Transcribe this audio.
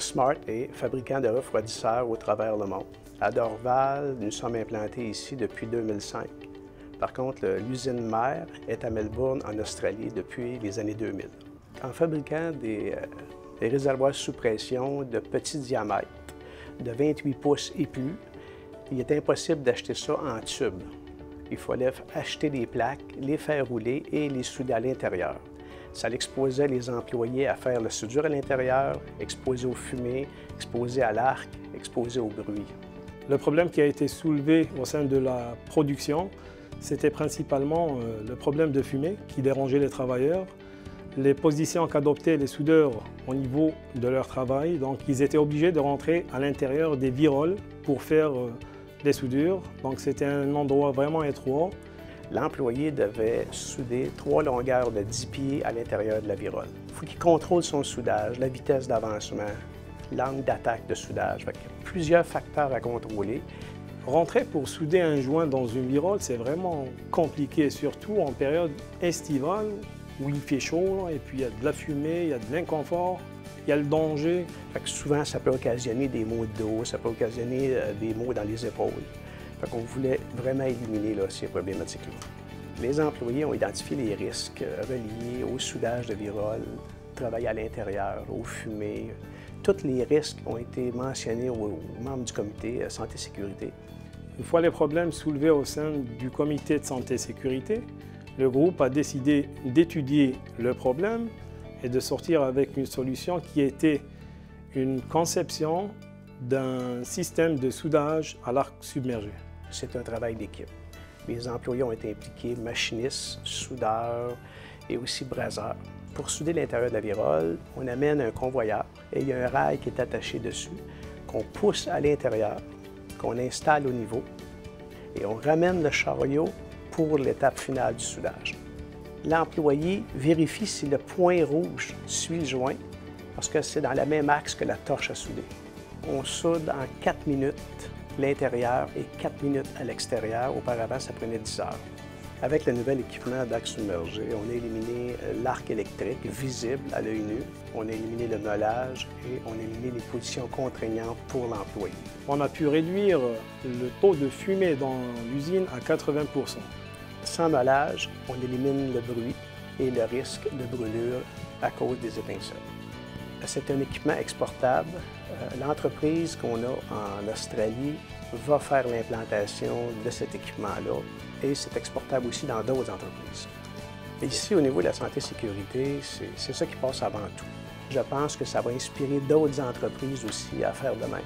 Smart est fabricant de refroidisseurs au travers le monde. À Dorval, nous sommes implantés ici depuis 2005. Par contre, l'usine mère est à Melbourne, en Australie, depuis les années 2000. En fabriquant des réservoirs sous pression de petit diamètre, de 28 pouces et plus, il est impossible d'acheter ça en tube. Il fallait acheter des plaques, les faire rouler et les souder à l'intérieur. Ça exposait les employés à faire la soudure à l'intérieur, exposés aux fumées, exposés à l'arc, exposés au bruit. Le problème qui a été soulevé au sein de la production, c'était principalement le problème de fumée qui dérangeait les travailleurs, les positions qu'adoptaient les soudeurs au niveau de leur travail. Donc, ils étaient obligés de rentrer à l'intérieur des viroles pour faire des soudures. Donc, c'était un endroit vraiment étroit. L'employé devait souder 3 longueurs de 10 pieds à l'intérieur de la virole. Il faut qu'il contrôle son soudage, la vitesse d'avancement, l'angle d'attaque de soudage. Il y a plusieurs facteurs à contrôler. Rentrer pour souder un joint dans une virole, c'est vraiment compliqué, surtout en période estivale où il fait chaud, et puis il y a de la fumée, il y a de l'inconfort, il y a le danger. Souvent, ça peut occasionner des maux de dos, ça peut occasionner des maux dans les épaules. On voulait vraiment éliminer ces problématiques-là. Les employés ont identifié les risques reliés au soudage de virole, travail à l'intérieur, aux fumées. Tous les risques ont été mentionnés aux membres du comité santé-sécurité. Une fois les problèmes soulevés au sein du comité de santé-sécurité, le groupe a décidé d'étudier le problème et de sortir avec une solution qui était une conception d'un système de soudage à l'arc submergé. C'est un travail d'équipe. Les employés ont été impliqués, machinistes, soudeurs et aussi brasseurs. Pour souder l'intérieur de la virole, on amène un convoyeur et il y a un rail qui est attaché dessus, qu'on pousse à l'intérieur, qu'on installe au niveau et on ramène le chariot pour l'étape finale du soudage. L'employé vérifie si le point rouge suit le joint parce que c'est dans le même axe que la torche à souder. On soude en 4 minutes l'intérieur et 4 minutes à l'extérieur. Auparavant, ça prenait 10 heures. Avec le nouvel équipement d'arc submergé, on a éliminé l'arc électrique visible à l'œil nu, on a éliminé le meulage et on a éliminé les positions contraignantes pour l'employé. On a pu réduire le taux de fumée dans l'usine à 80 %. Sans meulage, on élimine le bruit et le risque de brûlure à cause des étincelles. C'est un équipement exportable. L'entreprise qu'on a en Australie va faire l'implantation de cet équipement-là et c'est exportable aussi dans d'autres entreprises. Et ici, au niveau de la santé-sécurité, c'est ça qui passe avant tout. Je pense que ça va inspirer d'autres entreprises aussi à faire de même.